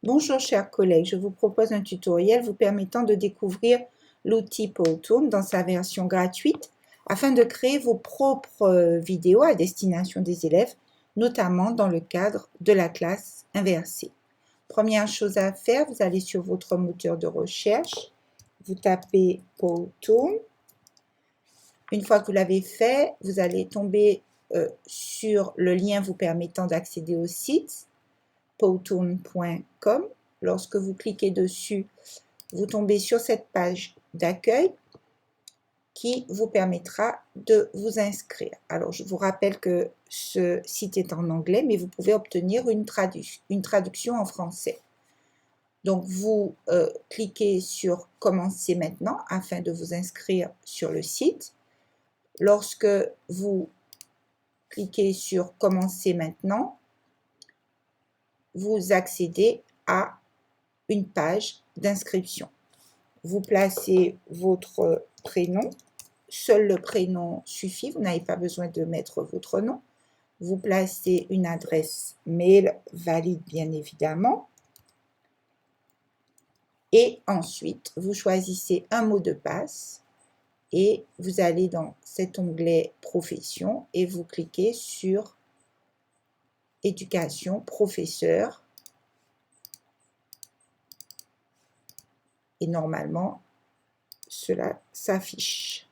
Bonjour chers collègues, je vous propose un tutoriel vous permettant de découvrir l'outil Powtoon dans sa version gratuite afin de créer vos propres vidéos à destination des élèves, notamment dans le cadre de la classe inversée. Première chose à faire, vous allez sur votre moteur de recherche, vous tapez Powtoon. Une fois que vous l'avez fait, vous allez tomber sur le lien vous permettant d'accéder au site powtoon.com. Lorsque vous cliquez dessus, vous tombez sur cette page d'accueil qui vous permettra de vous inscrire. Alors, je vous rappelle que ce site est en anglais, mais vous pouvez obtenir une traduction en français. Donc, vous cliquez sur « Commencer maintenant » afin de vous inscrire sur le site. Lorsque vous cliquez sur « Commencer maintenant », vous accédez à une page d'inscription. Vous placez votre prénom, seul le prénom suffit, vous n'avez pas besoin de mettre votre nom. Vous placez une adresse mail valide bien évidemment. Et ensuite, vous choisissez un mot de passe et vous allez dans cet onglet profession et vous cliquez sur éducation professeur. Et normalement, cela s'affiche.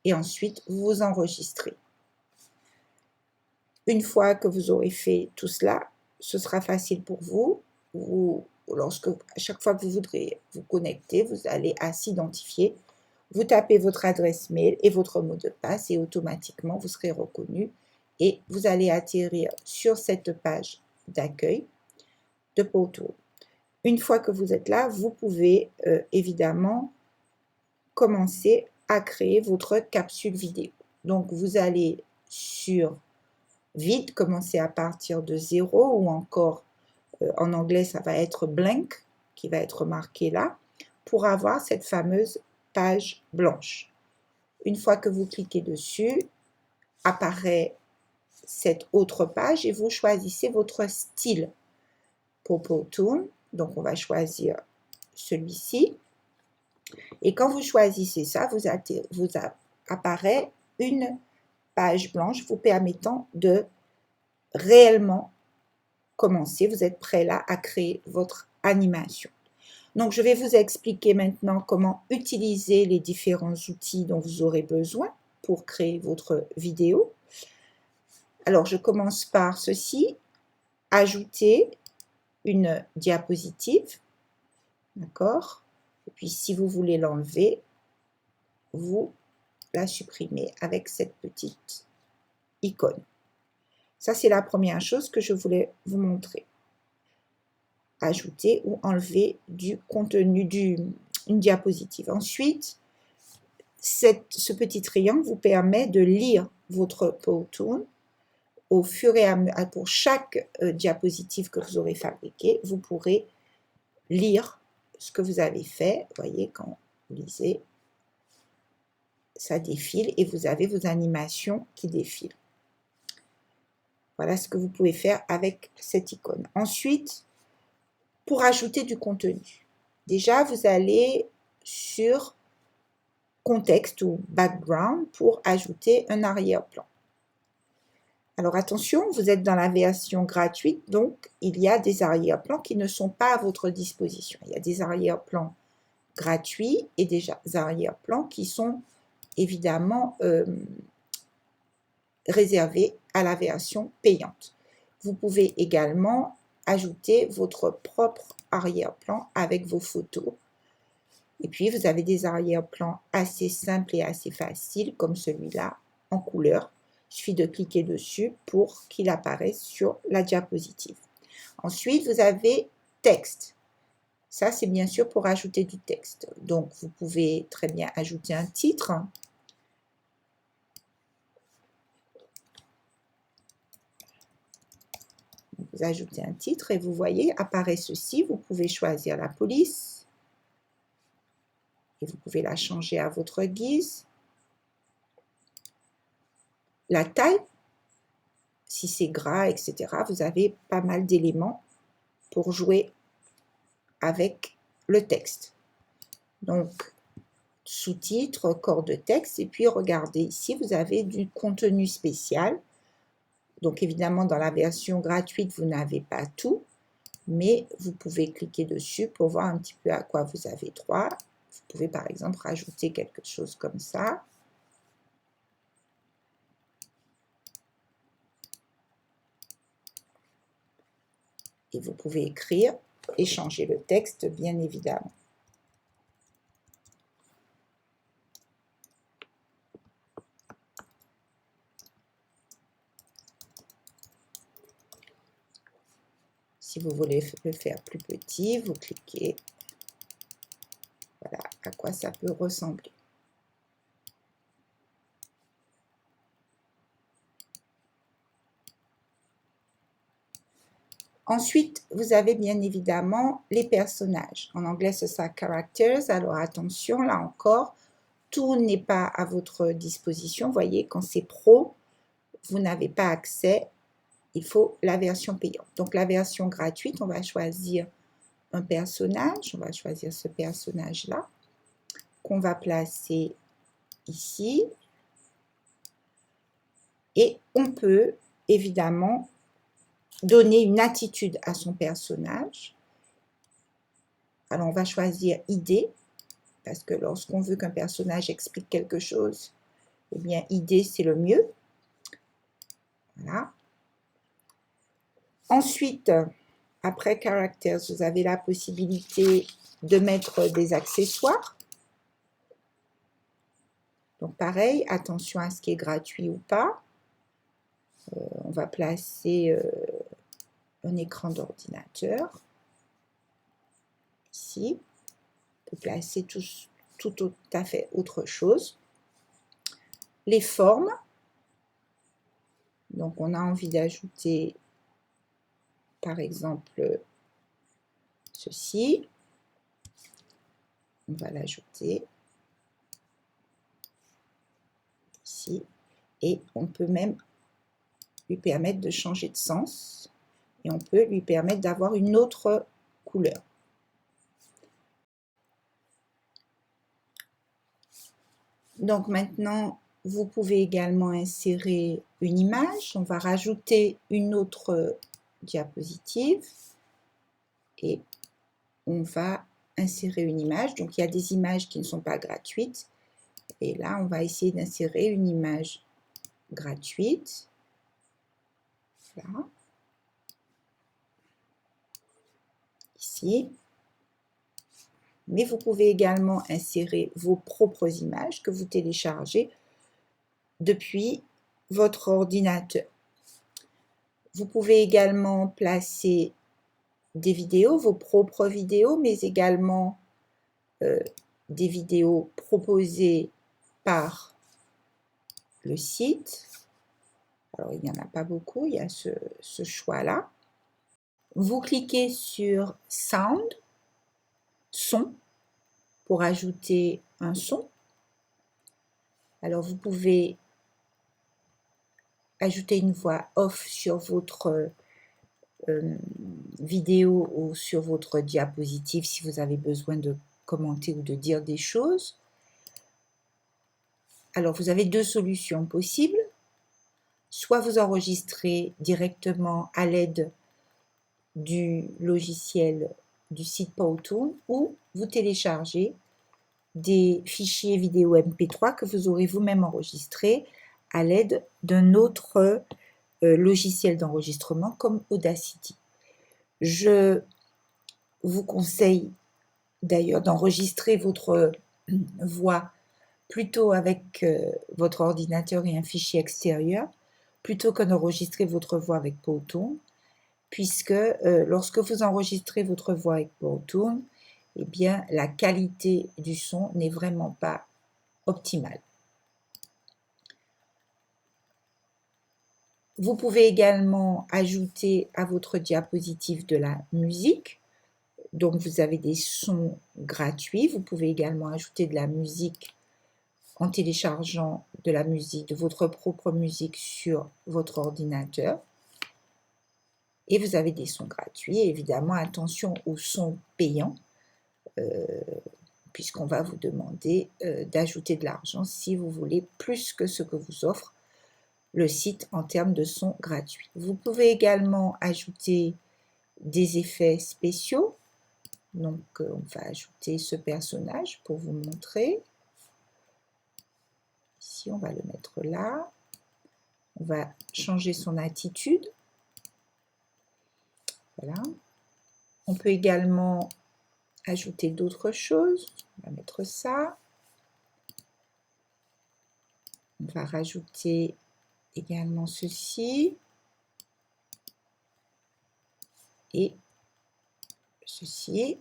Et ensuite, vous enregistrez. Une fois que vous aurez fait tout cela, ce sera facile pour vous. À chaque fois que vous voudrez vous connecter, vous allez à s'identifier. Vous tapez votre adresse mail et votre mot de passe et automatiquement, vous serez reconnu. Et vous allez atterrir sur cette page d'accueil de Powtoon. Une fois que vous êtes là, vous pouvez évidemment commencer à créer votre capsule vidéo. Donc, vous allez sur vide, commencer à partir de 0 ou encore, en anglais, ça va être blank, qui va être marqué là, pour avoir cette fameuse page blanche. Une fois que vous cliquez dessus, apparaît cette autre page et vous choisissez votre style pour Powtoon. Donc, on va choisir celui-ci. Et quand vous choisissez ça, vous apparaît une page blanche vous permettant de réellement commencer. Vous êtes prêt là à créer votre animation. Donc, je vais vous expliquer maintenant comment utiliser les différents outils dont vous aurez besoin pour créer votre vidéo. Alors, je commence par ceci, ajouter une diapositive, d'accord? Et puis, si vous voulez l'enlever, vous la supprimez avec cette petite icône. Ça, c'est la première chose que je voulais vous montrer. Ajouter ou enlever du contenu d'une diapositive. Ensuite, ce petit triangle vous permet de lire votre Powtoon au fur et à mesure. Pour chaque diapositive que vous aurez fabriquée, vous pourrez lire ce que vous avez fait. Vous voyez, quand vous lisez, ça défile et vous avez vos animations qui défilent. Voilà ce que vous pouvez faire avec cette icône. Ensuite, pour ajouter du contenu, déjà vous allez sur contexte ou background pour ajouter un arrière-plan. Alors attention, vous êtes dans la version gratuite, donc il y a des arrière-plans qui ne sont pas à votre disposition. Il y a des arrière-plans gratuits et des arrière-plans qui sont évidemment réservés à la version payante. Vous pouvez également ajouter votre propre arrière-plan avec vos photos. Et puis, vous avez des arrière-plans assez simples et assez faciles, comme celui-là, en couleur. Il suffit de cliquer dessus pour qu'il apparaisse sur la diapositive. Ensuite, vous avez texte. Ça, c'est bien sûr pour ajouter du texte. Donc, vous pouvez très bien ajouter un titre. Vous ajoutez un titre et vous voyez, apparaît ceci. Vous pouvez choisir la police. Et vous pouvez la changer à votre guise. La taille, si c'est gras, etc. Vous avez pas mal d'éléments pour jouer avec le texte. Donc, sous-titres, corps de texte, et puis regardez ici, vous avez du contenu spécial. Donc, évidemment, dans la version gratuite, vous n'avez pas tout, mais vous pouvez cliquer dessus pour voir un petit peu à quoi vous avez droit. Vous pouvez, par exemple, rajouter quelque chose comme ça. Et vous pouvez écrire et changer le texte, bien évidemment. Si vous voulez le faire plus petit, vous cliquez. Voilà à quoi ça peut ressembler. Ensuite, vous avez bien évidemment les personnages. En anglais, ce sera characters. Alors attention, là encore, tout n'est pas à votre disposition. Vous voyez, quand c'est pro, vous n'avez pas accès. Il faut la version payante. Donc la version gratuite, on va choisir un personnage. On va choisir ce personnage-là qu'on va placer ici. Et on peut évidemment donner une attitude à son personnage. Alors, on va choisir idée, parce que lorsqu'on veut qu'un personnage explique quelque chose, eh bien, idée, c'est le mieux. Voilà. Ensuite, après Characters, vous avez la possibilité de mettre des accessoires. Donc, pareil, attention à ce qui est gratuit ou pas. On va placer un écran d'ordinateur. Ici, on peut placer tout à fait autre chose. Les formes. Donc, on a envie d'ajouter, par exemple, ceci. On va l'ajouter ici. Et on peut même lui permettre de changer de sens. Et on peut lui permettre d'avoir une autre couleur. Donc maintenant, vous pouvez également insérer une image. On va rajouter une autre diapositive. Et on va insérer une image. Donc il y a des images qui ne sont pas gratuites. Et là, on va essayer d'insérer une image gratuite. Là. Ici. Mais vous pouvez également insérer vos propres images que vous téléchargez depuis votre ordinateur. Vous pouvez également placer des vidéos, vos propres vidéos, mais également des vidéos proposées par le site. Alors, il n'y en a pas beaucoup, il y a ce choix-là. Vous cliquez sur Sound, son, pour ajouter un son. Alors, vous pouvez ajouter une voix off sur votre vidéo ou sur votre diapositive si vous avez besoin de commenter ou de dire des choses. Alors, vous avez deux solutions possibles. Soit vous enregistrez directement à l'aide du logiciel du site Powtoon ou vous téléchargez des fichiers vidéo MP3 que vous aurez vous-même enregistrés à l'aide d'un autre logiciel d'enregistrement comme Audacity. Je vous conseille d'ailleurs d'enregistrer votre voix plutôt avec votre ordinateur et un fichier extérieur, plutôt que d'enregistrer votre voix avec Powtoon, puisque lorsque vous enregistrez votre voix avec Powtoon, eh bien, la qualité du son n'est vraiment pas optimale. Vous pouvez également ajouter à votre diapositive de la musique. Donc, vous avez des sons gratuits. Vous pouvez également ajouter de la musique en téléchargeant de la musique, de votre propre musique sur votre ordinateur. Et vous avez des sons gratuits. Évidemment, attention aux sons payants, puisqu'on va vous demander d'ajouter de l'argent si vous voulez plus que ce que vous offre le site en termes de sons gratuits. Vous pouvez également ajouter des effets spéciaux. Donc, on va ajouter ce personnage pour vous montrer. Ici, on va le mettre là. On va changer son attitude. Voilà. On peut également ajouter d'autres choses. On va mettre ça. On va rajouter également ceci. Et ceci.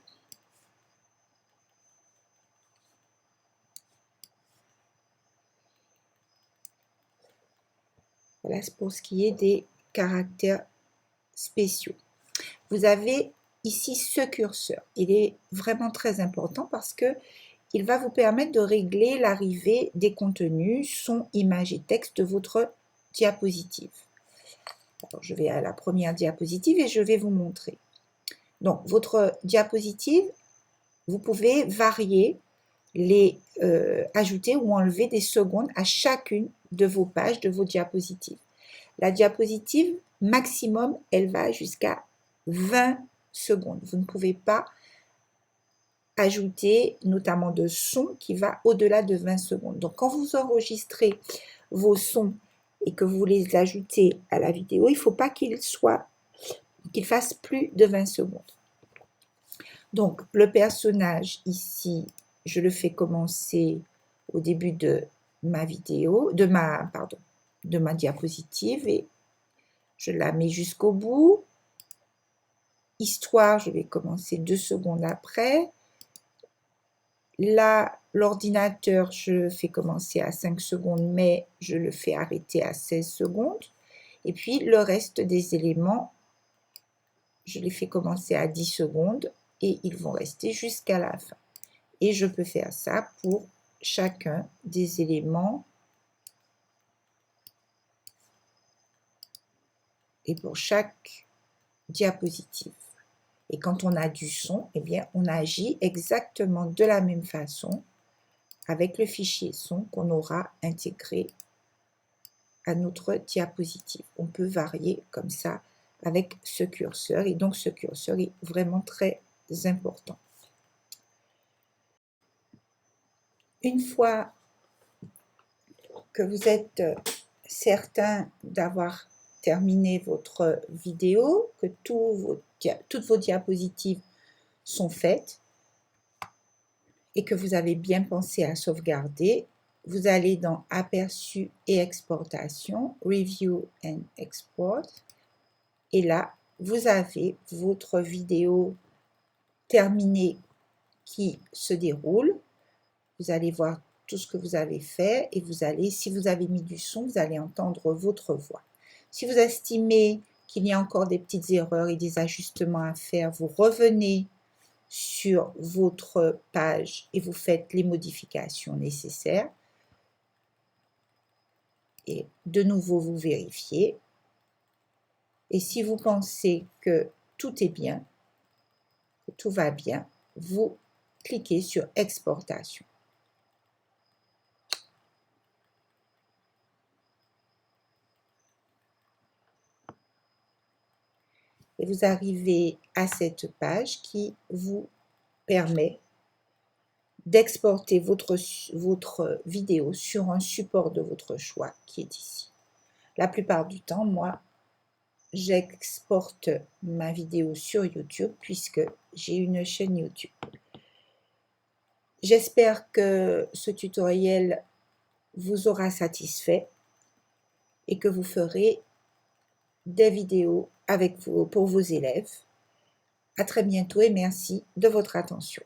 Voilà pour ce qui est des caractères spéciaux. Vous avez ici ce curseur. Il est vraiment très important parce que il va vous permettre de régler l'arrivée des contenus, son, images et texte de votre diapositive. Alors, je vais à la première diapositive et je vais vous montrer. Donc, votre diapositive, vous pouvez varier, ajouter ou enlever des secondes à chacune de vos pages, de vos diapositives. La diapositive maximum, elle va jusqu'à 20 secondes. Vous ne pouvez pas ajouter notamment de sons qui va au-delà de 20 secondes. Donc, quand vous enregistrez vos sons et que vous les ajoutez à la vidéo, il ne faut pas qu'il fasse plus de 20 secondes. Donc, le personnage ici, je le fais commencer au début de ma vidéo, de ma diapositive et je la mets jusqu'au bout. Histoire, je vais commencer 2 secondes après. Là, l'ordinateur, je fais commencer à 5 secondes, mais je le fais arrêter à 16 secondes. Et puis, le reste des éléments, je les fais commencer à 10 secondes et ils vont rester jusqu'à la fin. Et je peux faire ça pour chacun des éléments et pour chaque diapositive. Et quand on a du son, eh bien, on agit exactement de la même façon avec le fichier son qu'on aura intégré à notre diapositive. On peut varier comme ça avec ce curseur et donc ce curseur est vraiment très important. Une fois que vous êtes certain d'avoir terminé votre vidéo, que toutes vos diapositives sont faites et que vous avez bien pensé à sauvegarder, vous allez dans Aperçu et exportation, Review and Export, et là, vous avez votre vidéo terminée qui se déroule. Vous allez voir tout ce que vous avez fait et vous allez, si vous avez mis du son, vous allez entendre votre voix. Si vous estimez qu'il y a encore des petites erreurs et des ajustements à faire, vous revenez sur votre page et vous faites les modifications nécessaires. Et de nouveau, vous vérifiez. Et si vous pensez que tout est bien, que tout va bien, vous cliquez sur Exportation. Et vous arrivez à cette page qui vous permet d'exporter votre vidéo sur un support de votre choix qui est ici. La plupart du temps, moi, j'exporte ma vidéo sur YouTube puisque j'ai une chaîne YouTube. J'espère que ce tutoriel vous aura satisfait et que vous ferez des vidéos pour vos élèves. À très bientôt et merci de votre attention.